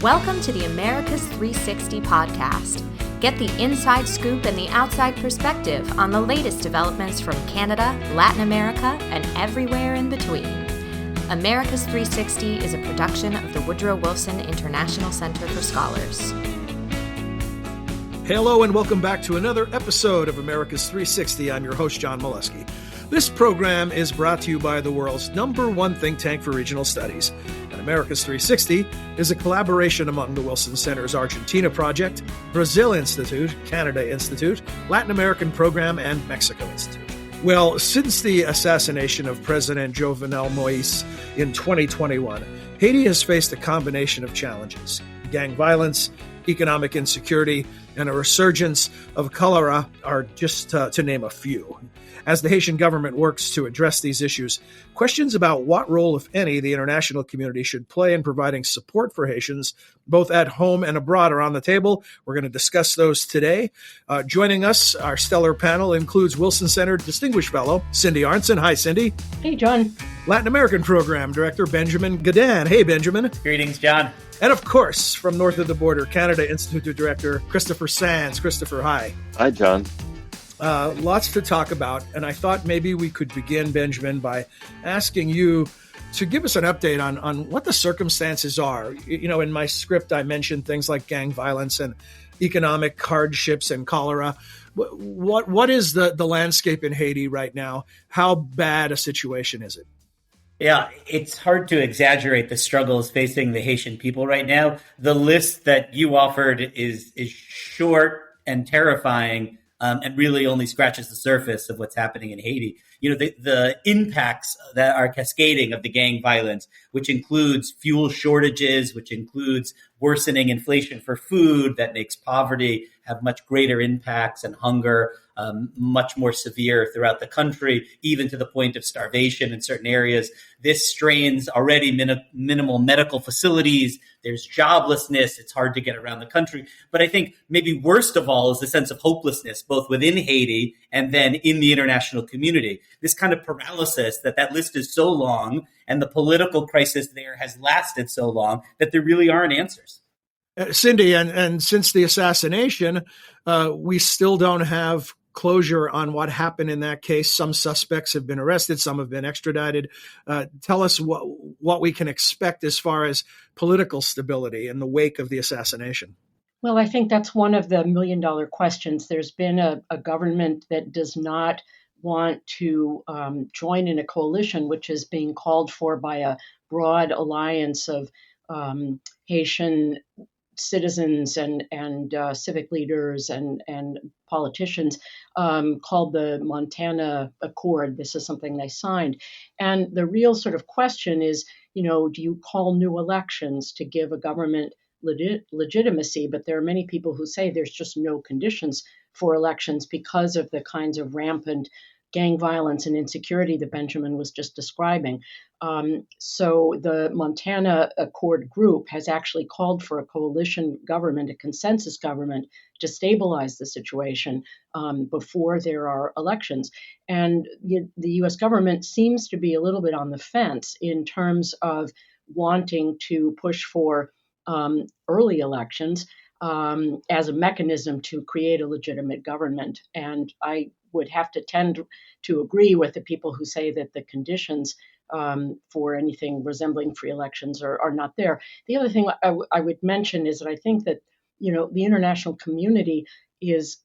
Welcome to the America's 360 podcast. Get the inside scoop and the outside perspective on the latest developments from Canada, Latin America, and everywhere in between. America's 360 is a production of the Woodrow Wilson International Center for Scholars. Hello and welcome back to another episode of America's 360. I'm your host, John Molesky. This program is brought to you by the world's #1 think tank for regional studies. And America's 360 is a collaboration among the Wilson Center's Argentina Project, Brazil Institute, Canada Institute, Latin American Program, and Mexico Institute. Well, since the assassination of President Jovenel Moïse in 2021, Haiti has faced a combination of challenges. Gang violence, economic insecurity, and a resurgence of cholera are just to name a few. As the Haitian government works to address these issues, questions about what role, if any, the international community should play in providing support for Haitians, both at home and abroad, are on the table. We're going to discuss those today. Joining us, our stellar panel includes Wilson Center Distinguished Fellow Cindy Arntzen. Hi, Cindy. Hey, John. Latin American Program Director Benjamin Gadan. Hey, Benjamin. Greetings, John. And of course, from north of the border, Canada Institute Director Christopher Sands. Christopher, hi. Hi, John. Lots to talk about, and I thought maybe we could begin, Benjamin, by asking you to give us an update on what the circumstances are. You know, in my script, I mentioned things like gang violence and economic hardships and cholera. What is the landscape in Haiti right now? How bad a situation is it? Yeah, it's hard to exaggerate the struggles facing the Haitian people right now. The list that you offered is short and terrifying, and really only scratches the surface of what's happening in Haiti. You know, the impacts that are cascading of the gang violence, which includes fuel shortages, which includes worsening inflation for food that makes poverty have much greater impacts, and hunger much more severe throughout the country, even to the point of starvation in certain areas. This strains already minimal medical facilities. There's joblessness. It's hard to get around the country. But I think maybe worst of all is the sense of hopelessness, both within Haiti and then in the international community. This kind of paralysis that list is so long and the political crisis there has lasted so long that there really aren't answers. Cindy, and since the assassination, we still don't have closure on what happened in that case. Some suspects have been arrested, some have been extradited. Tell us what we can expect as far as political stability in the wake of the assassination. Well, I think that's one of the million-dollar questions. There's been a government that does not want to join in a coalition, which is being called for by a broad alliance of Haitian citizens and civic leaders and politicians, called the Montana Accord. This is something they signed. And the real sort of question is, you know, do you call new elections to give a government legitimacy? But there are many people who say there's just no conditions for elections because of the kinds of rampant gang violence and insecurity that Benjamin was just describing. So the Montana Accord group has actually called for a coalition government, a consensus government, to stabilize the situation before there are elections. And the U.S. government seems to be a little bit on the fence in terms of wanting to push for early elections as a mechanism to create a legitimate government. And I would have to tend to agree with the people who say that the conditions for anything resembling free elections are not there. The other thing I would mention is that I think that, you know, the international community is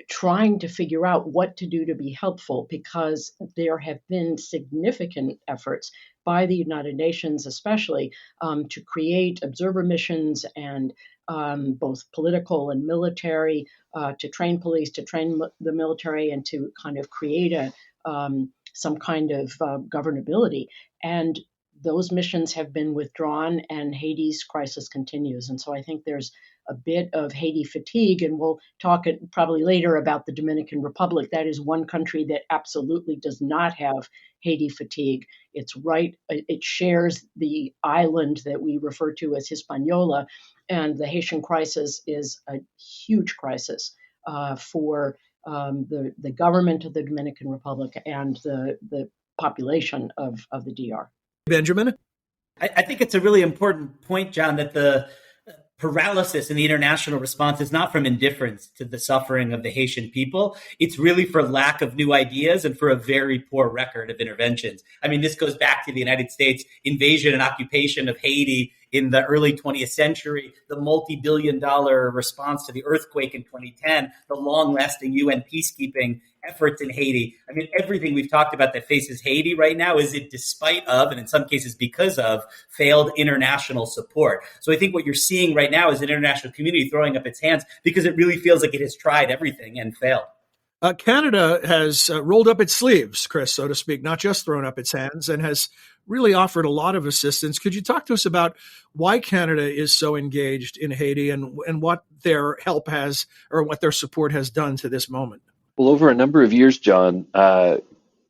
trying to figure out what to do to be helpful, because there have been significant efforts by the United Nations, especially, to create observer missions and both political and military, to train police, to train the military, and to kind of create some kind of governability. And those missions have been withdrawn, and Haiti's crisis continues. And so I think there's a bit of Haiti fatigue, and we'll talk probably later about the Dominican Republic. That is one country that absolutely does not have Haiti fatigue. It shares the island that we refer to as Hispaniola, and the Haitian crisis is a huge crisis for the government of the Dominican Republic and the population of the DR. Benjamin? I think it's a really important point, John, that the paralysis in the international response is not from indifference to the suffering of the Haitian people. It's really for lack of new ideas and for a very poor record of interventions. I mean, this goes back to the United States invasion and occupation of Haiti in the early 20th century, the multi-billion-dollar response to the earthquake in 2010, the long-lasting UN peacekeeping efforts in Haiti. I mean, everything we've talked about that faces Haiti right now is it despite of, and in some cases because of, failed international support. So I think what you're seeing right now is an international community throwing up its hands because it really feels like it has tried everything and failed. Canada has rolled up its sleeves, Chris, so to speak, not just thrown up its hands, and has really offered a lot of assistance. Could you talk to us about why Canada is so engaged in Haiti and what their help has, or what their support has done to this moment? Well, over a number of years, John,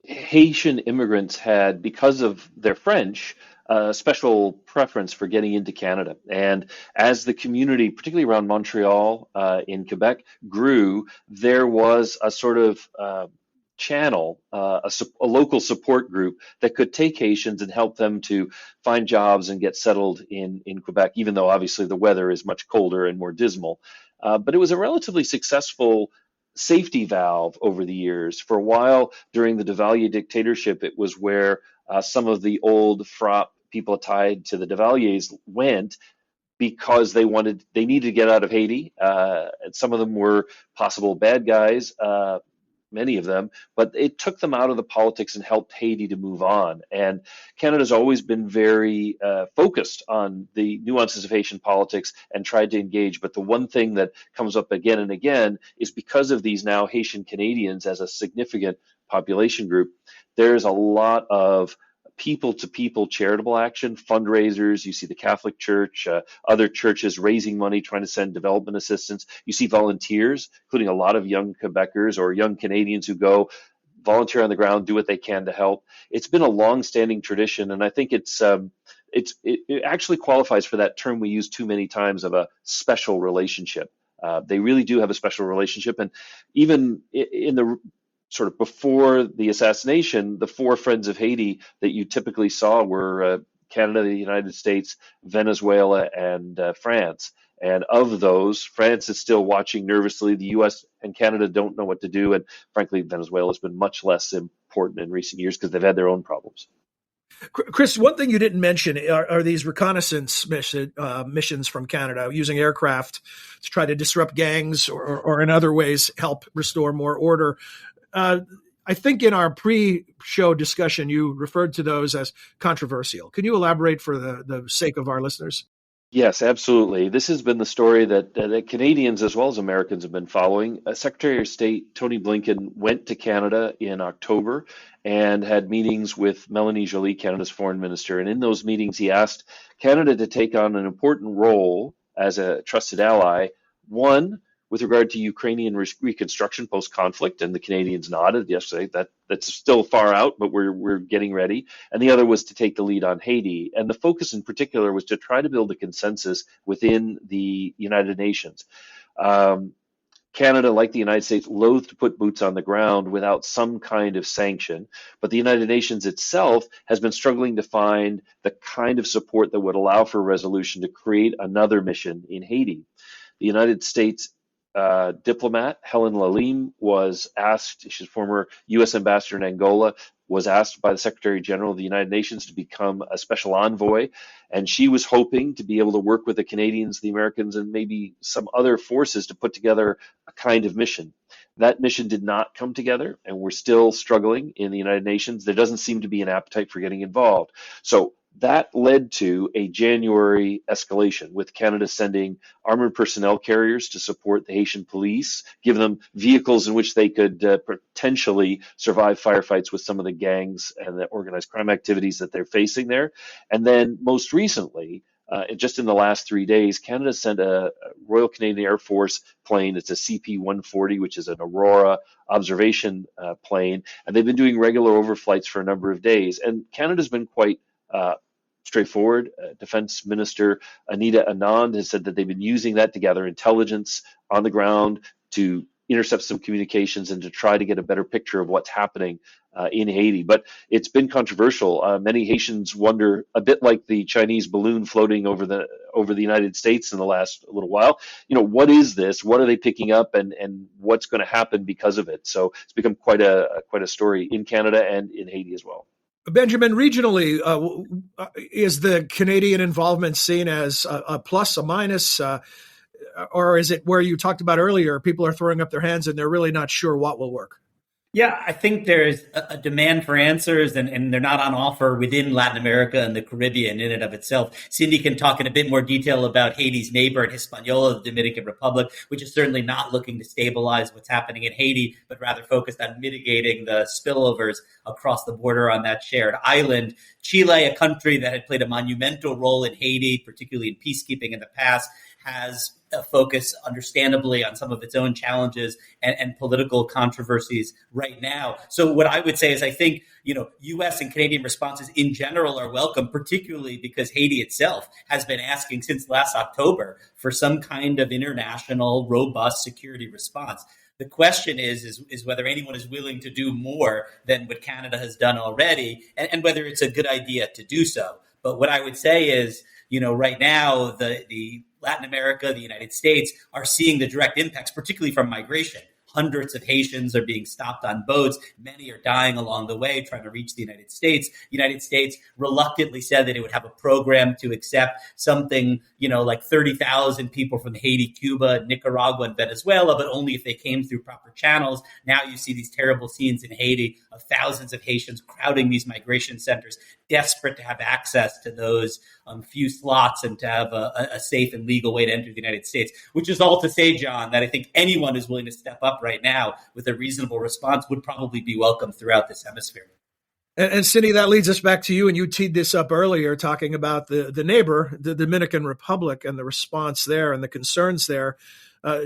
Haitian immigrants had, because of their French, a special preference for getting into Canada. And as the community, particularly around Montreal in Quebec, grew, there was a sort of channel, a local support group that could take Haitians and help them to find jobs and get settled in Quebec, even though obviously the weather is much colder and more dismal. But it was a relatively successful safety valve over the years. For a while during the Duvalier dictatorship, it was where some of the old FROP people tied to the Duvaliers went because they needed to get out of Haiti. And some of them were possible bad guys, many of them, but it took them out of the politics and helped Haiti to move on. And Canada's always been very focused on the nuances of Haitian politics and tried to engage. But the one thing that comes up again and again is because of these now Haitian Canadians as a significant population group, there's a lot of people-to-people charitable action, fundraisers. You see the Catholic Church, other churches raising money, trying to send development assistance. You see volunteers, including a lot of young Quebecers or young Canadians who go volunteer on the ground, do what they can to help. It's been a long-standing tradition, and I think it actually qualifies for that term we use too many times of a special relationship. They really do have a special relationship, and even in the sort of before the assassination, the four friends of Haiti that you typically saw were Canada, the United States, Venezuela, and France. And of those, France is still watching nervously. The U.S. and Canada don't know what to do. And frankly, Venezuela has been much less important in recent years because they've had their own problems. Chris, one thing you didn't mention are these reconnaissance missions from Canada using aircraft to try to disrupt gangs or in other ways help restore more order. I think in our pre-show discussion, you referred to those as controversial. Can you elaborate for the sake of our listeners? Yes, absolutely. This has been the story that Canadians as well as Americans have been following. Secretary of State Tony Blinken went to Canada in October and had meetings with Melanie Joly, Canada's foreign minister. And in those meetings, he asked Canada to take on an important role as a trusted ally. One, with regard to Ukrainian reconstruction post-conflict, and the Canadians nodded yesterday. That's still far out, but we're getting ready. And the other was to take the lead on Haiti. And the focus in particular was to try to build a consensus within the United Nations. Canada, like the United States, loathed to put boots on the ground without some kind of sanction. But the United Nations itself has been struggling to find the kind of support that would allow for a resolution to create another mission in Haiti. The United States diplomat Helen Lalim was asked, she's former U.S. ambassador in Angola, was asked by the Secretary General of the United Nations to become a special envoy. And she was hoping to be able to work with the Canadians, the Americans, and maybe some other forces to put together a kind of mission. That mission did not come together, and we're still struggling in the United Nations. There doesn't seem to be an appetite for getting involved. So that led to a January escalation, with Canada sending armored personnel carriers to support the Haitian police, give them vehicles in which they could potentially survive firefights with some of the gangs and the organized crime activities that they're facing there. And then most recently, just in the last 3 days, Canada sent a Royal Canadian Air Force plane. It's a CP-140, which is an Aurora observation plane. And they've been doing regular overflights for a number of days. And Canada's been quite straightforward. Defense Minister Anita Anand has said that they've been using that to gather intelligence on the ground to intercept some communications and to try to get a better picture of what's happening in Haiti. But it's been controversial. Many Haitians wonder, a bit like the Chinese balloon floating over the United States in the last little while, what is this? What are they picking up, and what's going to happen because of it? So it's become quite a story in Canada and in Haiti as well. Benjamin, regionally, is the Canadian involvement seen as a plus, a minus, or is it where you talked about earlier, people are throwing up their hands and they're really not sure what will work? Yeah, I think there's a demand for answers, and they're not on offer within Latin America and the Caribbean in and of itself. Cindy can talk in a bit more detail about Haiti's neighbor in Hispaniola, the Dominican Republic, which is certainly not looking to stabilize what's happening in Haiti, but rather focused on mitigating the spillovers across the border on that shared island. Chile, a country that had played a monumental role in Haiti, particularly in peacekeeping in the past, has a focus, understandably, on some of its own challenges and political controversies right now. So what I would say is I think, U.S. and Canadian responses in general are welcome, particularly because Haiti itself has been asking since last October for some kind of international, robust security response. The question is whether anyone is willing to do more than what Canada has done already, and whether it's a good idea to do so. But what I would say is, right now, the Latin America, the United States are seeing the direct impacts, particularly from migration. Hundreds of Haitians are being stopped on boats. Many are dying along the way trying to reach the United States. The United States reluctantly said that it would have a program to accept something, like 30,000 people from Haiti, Cuba, Nicaragua, and Venezuela, but only if they came through proper channels. Now you see these terrible scenes in Haiti of thousands of Haitians crowding these migration centers, desperate to have access to those few slots and to have a safe and legal way to enter the United States, which is all to say, John, that I think anyone who's willing to step up right now with a reasonable response would probably be welcome throughout this hemisphere. And Cindy, that leads us back to you, and you teed this up earlier, talking about the neighbor, the Dominican Republic, and the response there and the concerns there.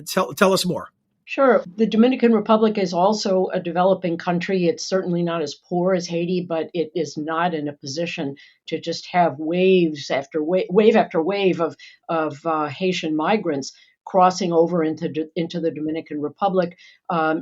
Tell us more. Sure. The Dominican Republic is also a developing country. It's certainly not as poor as Haiti, but it is not in a position to just have wave after wave of Haitian migrants crossing over into the Dominican Republic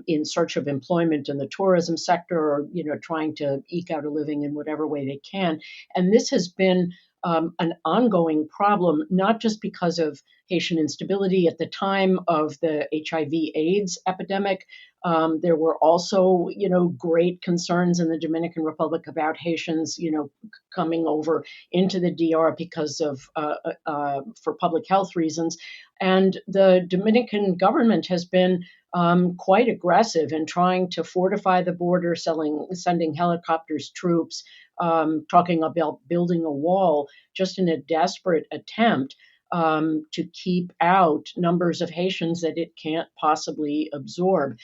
in search of employment in the tourism sector, or trying to eke out a living in whatever way they can. And this has been an ongoing problem, not just because of Haitian instability at the time of the HIV/AIDS epidemic. There were also, great concerns in the Dominican Republic about Haitians, coming over into the DR because of for public health reasons. And the Dominican government has been quite aggressive in trying to fortify the border, sending helicopters, troops, talking about building a wall, just in a desperate attempt to keep out numbers of Haitians that it can't possibly absorb.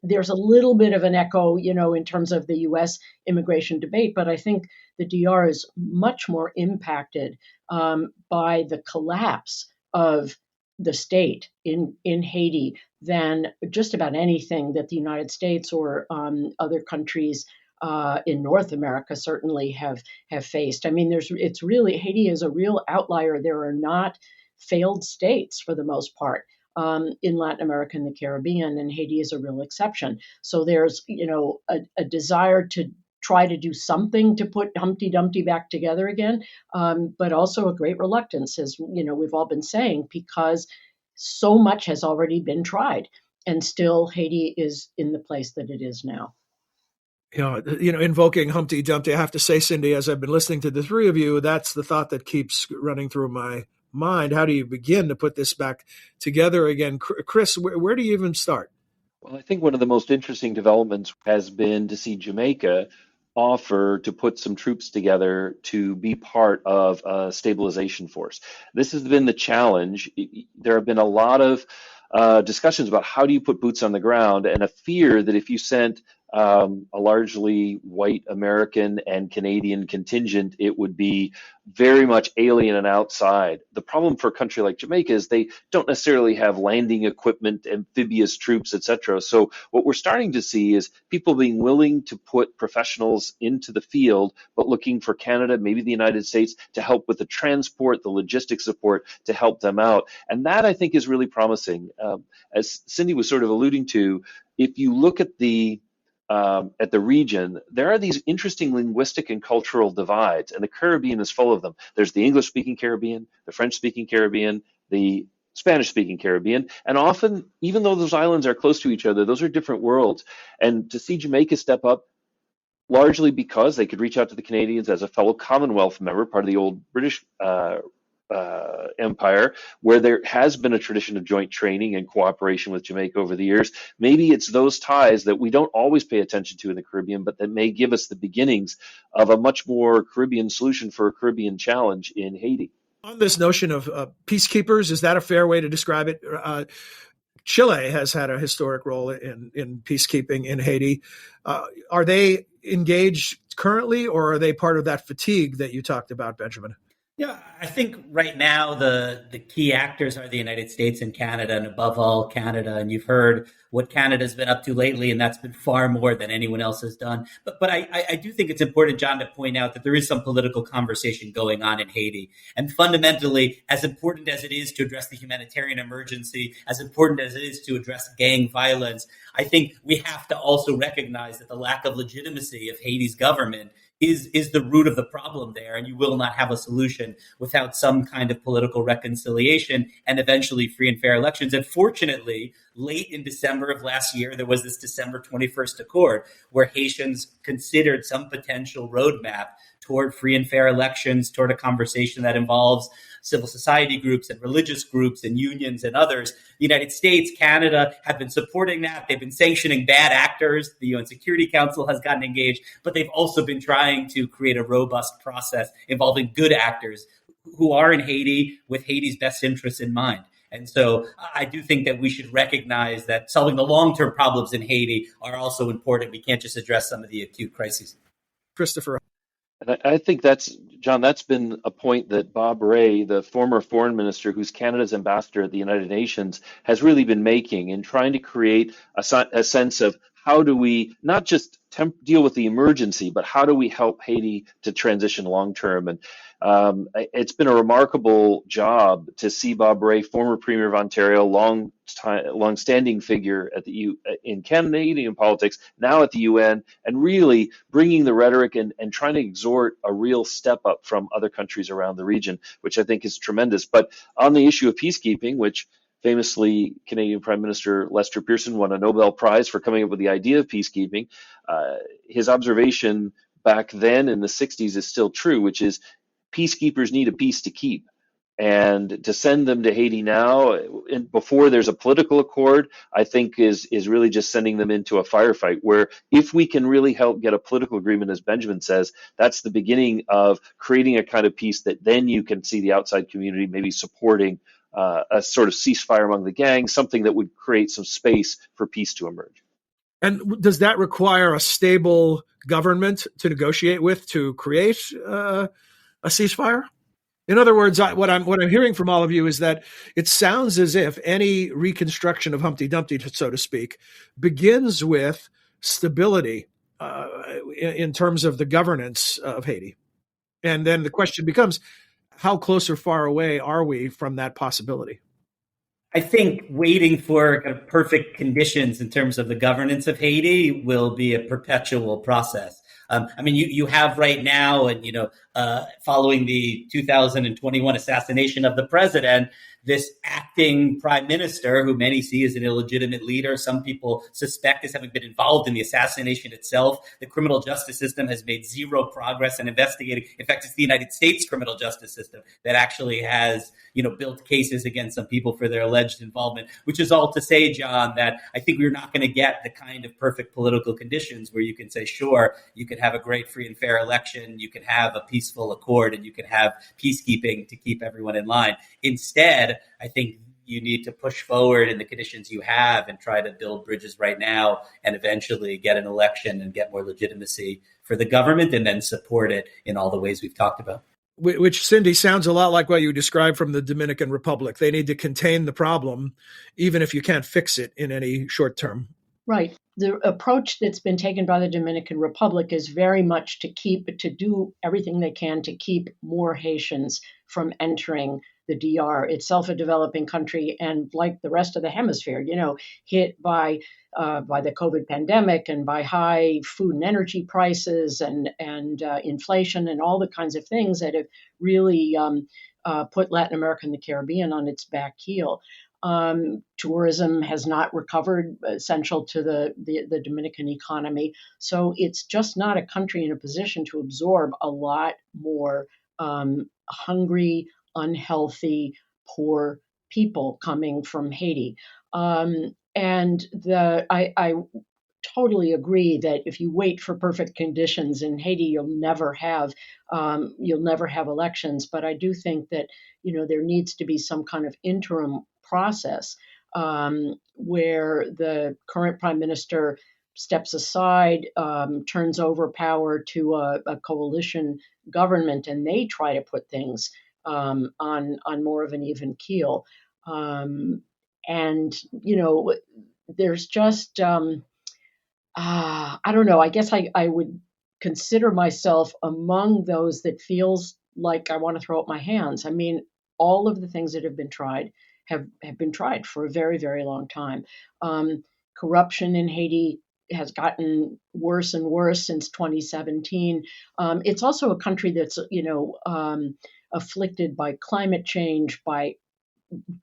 There's a little bit of an echo, in terms of the U.S. immigration debate, but I think the DR is much more impacted by the collapse of the state in Haiti than just about anything that the United States or other countries in North America certainly have faced. I mean, Haiti is a real outlier. There are not failed states for the most part in Latin America and the Caribbean, and Haiti is a real exception. So there's, a desire to try to do something to put Humpty Dumpty back together again, but also a great reluctance, as we've all been saying, because so much has already been tried, and still Haiti is in the place that it is now. Invoking Humpty Dumpty, I have to say, Cindy, as I've been listening to the three of you, that's the thought that keeps running through my mind. How do you begin to put this back together again? Chris, where do you even start? Well, I think one of the most interesting developments has been to see Jamaica offer to put some troops together to be part of a stabilization force. This has been the challenge. There have been a lot of discussions about how do you put boots on the ground, and a fear that if you sent a largely white American and Canadian contingent, it would be very much alien and outside. The problem for a country like Jamaica is they don't necessarily have landing equipment, amphibious troops, etc. So what we're starting to see is people being willing to put professionals into the field, but looking for Canada, maybe the United States, to help with the transport, the logistics support to help them out. And that, I think, is really promising. As Cindy was sort of alluding to, if you look at the region, there are these interesting linguistic and cultural divides, and the Caribbean is full of them. There's the English-speaking Caribbean, the French-speaking Caribbean, the Spanish-speaking Caribbean, and often, even though those islands are close to each other, those are different worlds. And to see Jamaica step up, largely because they could reach out to the Canadians as a fellow Commonwealth member, part of the old British empire, where there has been a tradition of joint training and cooperation with Jamaica over the years. Maybe it's those ties that we don't always pay attention to in the Caribbean, but that may give us the beginnings of a much more Caribbean solution for a Caribbean challenge in Haiti. On this notion of peacekeepers, is that a fair way to describe it? Chile has had a historic role in peacekeeping in Haiti. Are they engaged currently, or are they part of that fatigue that you talked about, Benjamin? Yeah, I think right now the key actors are the United States and Canada, and above all, Canada. And you've heard what Canada's been up to lately, and that's been far more than anyone else has done. But I do think it's important, John, to point out that there is some political conversation going on in Haiti. And fundamentally, as important as it is to address the humanitarian emergency, as important as it is to address gang violence, I think we have to also recognize that the lack of legitimacy of Haiti's government is the root of the problem there, and you will not have a solution without some kind of political reconciliation and eventually free and fair elections. And fortunately, late in December of last year, there was this December 21st Accord where Haitians considered some potential roadmap toward free and fair elections, toward a conversation that involves civil society groups and religious groups and unions and others. The United States, Canada have been supporting that. They've been sanctioning bad actors. The UN Security Council has gotten engaged, but they've also been trying to create a robust process involving good actors who are in Haiti with Haiti's best interests in mind. And so I do think that we should recognize that solving the long-term problems in Haiti are also important. We can't just address some of the acute crises. Christopher. And I think that's been a point that Bob Rae, the former foreign minister who's Canada's ambassador at the United Nations, has really been making in trying to create a sense of how do we not just deal with the emergency, but how do we help Haiti to transition long term? And it's been a remarkable job to see Bob Rae, former Premier of Ontario, long-standing figure at in Canadian politics, now at the UN, and really bringing the rhetoric and trying to exhort a real step up from other countries around the region, which I think is tremendous. But on the issue of peacekeeping, which famously, Canadian Prime Minister Lester Pearson won a Nobel Prize for coming up with the idea of peacekeeping. His observation back then in the 60s is still true, which is peacekeepers need a peace to keep. And to send them to Haiti now, before there's a political accord, I think is really just sending them into a firefight, where if we can really help get a political agreement, as Benjamin says, that's the beginning of creating a kind of peace that then you can see the outside community maybe supporting a sort of ceasefire among the gangs, something that would create some space for peace to emerge. And does that require a stable government to negotiate with to create a ceasefire? In other words, what I'm hearing from all of you is that it sounds as if any reconstruction of Humpty Dumpty, so to speak, begins with stability in terms of the governance of Haiti. And then the question becomes, how close or far away are we from that possibility? I think waiting for kind of perfect conditions in terms of the governance of Haiti will be a perpetual process. I mean, you have right now, and following the 2021 assassination of the president, this acting prime minister, who many see as an illegitimate leader, some people suspect as having been involved in the assassination itself. The criminal justice system has made zero progress in investigating. In fact, it's the United States criminal justice system that actually has, built cases against some people for their alleged involvement, which is all to say, John, that I think we're not going to get the kind of perfect political conditions where you can say, sure, you can have a great free and fair election, you can have a peaceful accord, and you can have peacekeeping to keep everyone in line. Instead, I think you need to push forward in the conditions you have and try to build bridges right now and eventually get an election and get more legitimacy for the government and then support it in all the ways we've talked about. Which, Cindy, sounds a lot like what you described from the Dominican Republic. They need to contain the problem, even if you can't fix it in any short term. Right. The approach that's been taken by the Dominican Republic is very much to do everything they can to keep more Haitians from entering the DR, itself a developing country, and like the rest of the hemisphere, hit by the COVID pandemic and by high food and energy prices and inflation and all the kinds of things that have really put Latin America and the Caribbean on its back heel. Tourism has not recovered, essential to the Dominican economy. So it's just not a country in a position to absorb a lot more hungry, unhealthy, poor people coming from Haiti. I totally agree that if you wait for perfect conditions in Haiti, you'll never have elections. But I do think that there needs to be some kind of interim process where the current prime minister steps aside, turns over power to a coalition government, and they try to put things on more of an even keel. There's just I don't know. I guess I would consider myself among those that feels like I want to throw up my hands. I mean, all of the things that have been tried have been tried for a very, very long time. Corruption in Haiti has gotten worse and worse since 2017. It's also a country that's, afflicted by climate change, by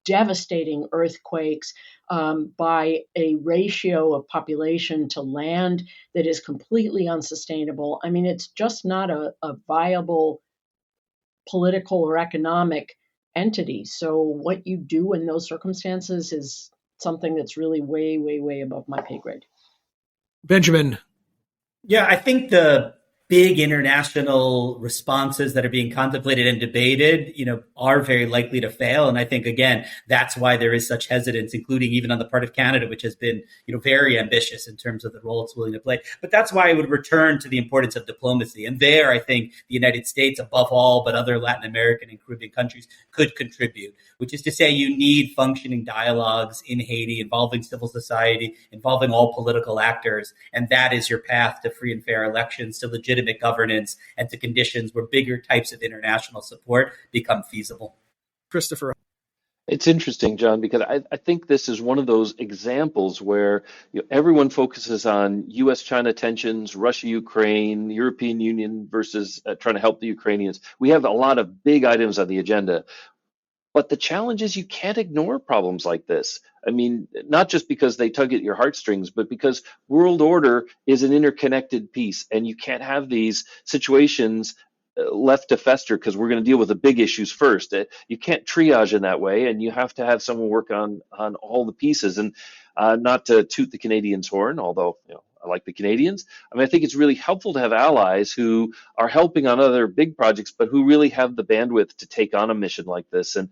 devastating earthquakes, by a ratio of population to land that is completely unsustainable. I mean, it's just not a viable political or economic entity. So what you do in those circumstances is something that's really way, way, way above my pay grade. Benjamin. Yeah, I think the big international responses that are being contemplated and debated, are very likely to fail. And I think, again, that's why there is such hesitance, including even on the part of Canada, which has been, very ambitious in terms of the role it's willing to play. But that's why I would return to the importance of diplomacy. And there, I think the United States, above all, but other Latin American and Caribbean countries could contribute, which is to say you need functioning dialogues in Haiti involving civil society, involving all political actors. And that is your path to free and fair elections, to legitimate governance, and to conditions where bigger types of international support become feasible. Christopher. It's interesting, John, because I think this is one of those examples where everyone focuses on U.S.-China tensions, Russia-Ukraine, European Union versus trying to help the Ukrainians. We have a lot of big items on the agenda. But the challenge is you can't ignore problems like this. I mean, not just because they tug at your heartstrings, but because world order is an interconnected piece, and you can't have these situations left to fester because we're going to deal with the big issues first. You can't triage in that way, and you have to have someone work on all the pieces. And not to toot the Canadians' horn, although I like the Canadians. I mean, I think it's really helpful to have allies who are helping on other big projects, but who really have the bandwidth to take on a mission like this. And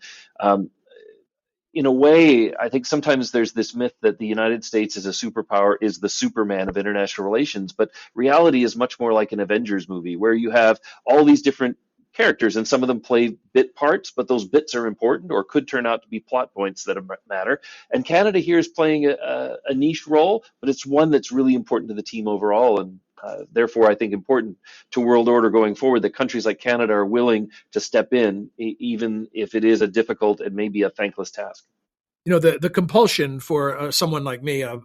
in a way, I think sometimes there's this myth that the United States as a superpower is the Superman of international relations, but reality is much more like an Avengers movie where you have all these different characters, and some of them play bit parts, but those bits are important or could turn out to be plot points that matter. And Canada here is playing a niche role, but it's one that's really important to the team overall, and therefore I think important to world order going forward that countries like Canada are willing to step in, even if it is a difficult and maybe a thankless task. The compulsion for someone like me, a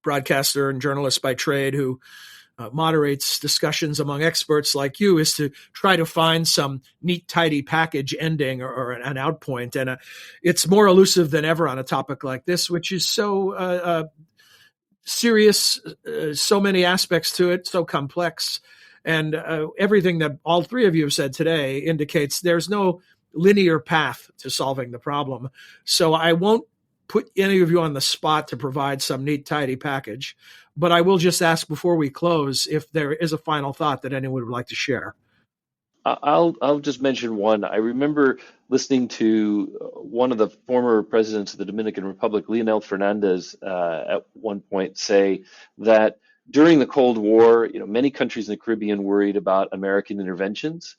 broadcaster and journalist by trade who moderates discussions among experts like you, is to try to find some neat, tidy package ending or an outpoint. And it's more elusive than ever on a topic like this, which is so serious, so many aspects to it, so complex. And everything that all three of you have said today indicates there's no linear path to solving the problem. So I won't put any of you on the spot to provide some neat, tidy package, but I will just ask before we close if there is a final thought that anyone would like to share. I'll just mention one. I remember listening to one of the former presidents of the Dominican Republic, Leonel Fernandez, at one point say that during the Cold War, many countries in the Caribbean worried about American interventions,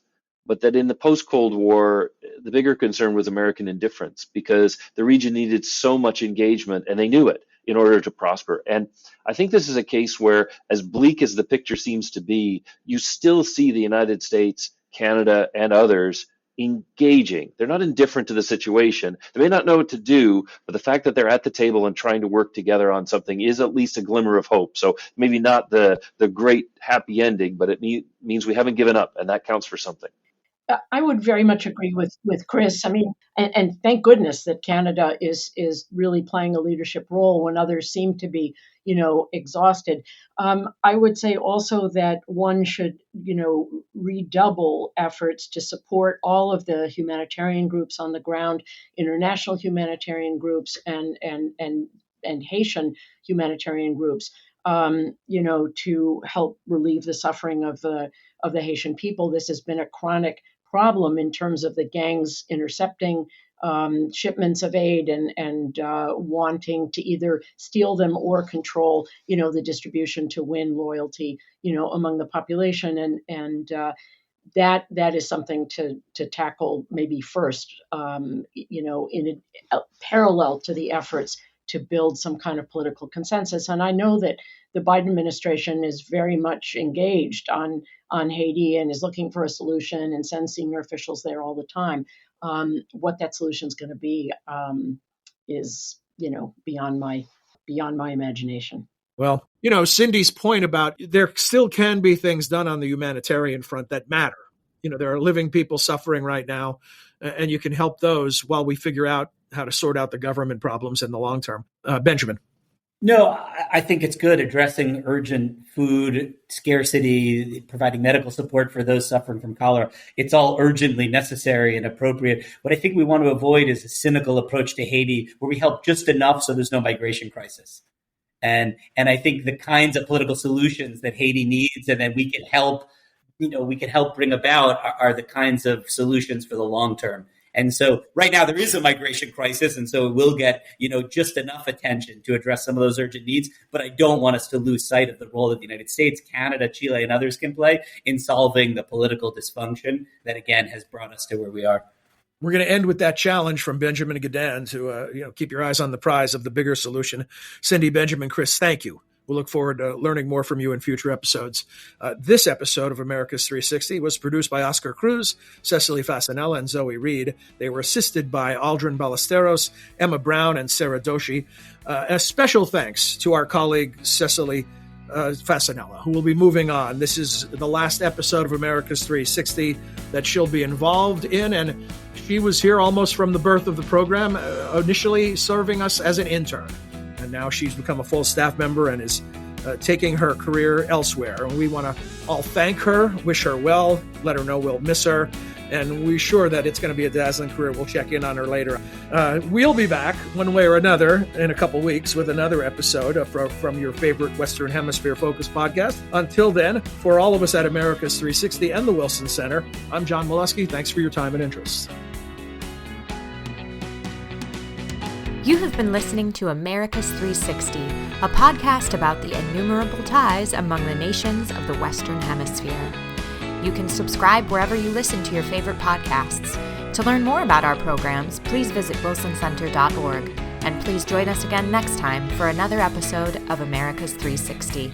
but that in the post-Cold War, the bigger concern was American indifference because the region needed so much engagement, and they knew it, in order to prosper. And I think this is a case where, as bleak as the picture seems to be, you still see the United States, Canada, and others engaging. They're not indifferent to the situation. They may not know what to do, but the fact that they're at the table and trying to work together on something is at least a glimmer of hope. So maybe not the great happy ending, but it means we haven't given up, and that counts for something. I would very much agree with Chris. I mean, and thank goodness that Canada is really playing a leadership role when others seem to be, exhausted. I would say also that one should, redouble efforts to support all of the humanitarian groups on the ground, international humanitarian groups, and Haitian humanitarian groups. To help relieve the suffering of the Haitian people. This has been a chronic problem in terms of the gangs intercepting shipments of aid and wanting to either steal them or control, the distribution to win loyalty, among the population. And that is something to tackle maybe first, in a parallel to the efforts to build some kind of political consensus. And I know that the Biden administration is very much engaged on Haiti and is looking for a solution and sends senior officials there all the time. What that solution is going to be is, beyond my imagination. Well, Cindy's point about there still can be things done on the humanitarian front that matter. There are living people suffering right now, and you can help those while we figure out how to sort out the government problems in the long term. Benjamin. No, I think it's good addressing urgent food scarcity, providing medical support for those suffering from cholera. It's all urgently necessary and appropriate. What I think we want to avoid is a cynical approach to Haiti where we help just enough so there's no migration crisis. And I think the kinds of political solutions that Haiti needs and that we can help bring about are the kinds of solutions for the long term. And so right now there is a migration crisis, and so it will get, just enough attention to address some of those urgent needs. But I don't want us to lose sight of the role that the United States, Canada, Chile, and others can play in solving the political dysfunction that, again, has brought us to where we are. We're going to end with that challenge from Benjamin Gadan to, keep your eyes on the prize of the bigger solution. Cindy, Benjamin, Chris, thank you. We'll look forward to learning more from you in future episodes. This episode of America's 360 was produced by Oscar Cruz, Cecily Fasanella, and Zoe Reed. They were assisted by Aldrin Ballesteros, Emma Brown, and Sarah Doshi. A special thanks to our colleague Cecily Fasanella, who will be moving on. This is the last episode of America's 360 that she'll be involved in, and she was here almost from the birth of the program, initially serving us as an intern. And now she's become a full staff member and is taking her career elsewhere. And we want to all thank her, wish her well, let her know we'll miss her, and we're sure that it's going to be a dazzling career. We'll check in on her later. We'll be back one way or another in a couple weeks with another episode from your favorite Western Hemisphere focused podcast. Until then, for all of us at America's 360 and the Wilson Center, I'm John Molesky. Thanks for your time and interest. You have been listening to America's 360, a podcast about the innumerable ties among the nations of the Western Hemisphere. You can subscribe wherever you listen to your favorite podcasts. To learn more about our programs, please visit wilsoncenter.org. And please join us again next time for another episode of America's 360.